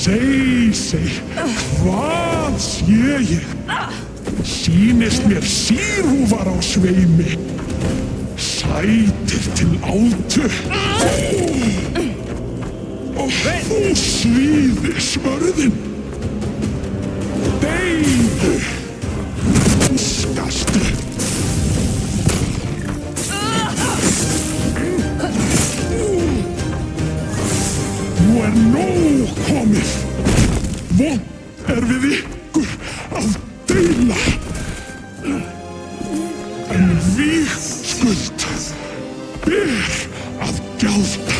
Sey, hvað sé ég? Sýnist mér sírúfar á sveimi, sætir til átu. Og þú svíði smörðin. Deyðu, skastu. Nú nóg komið. Vont við ykkur að deila. En vígskuld ber að gjalda.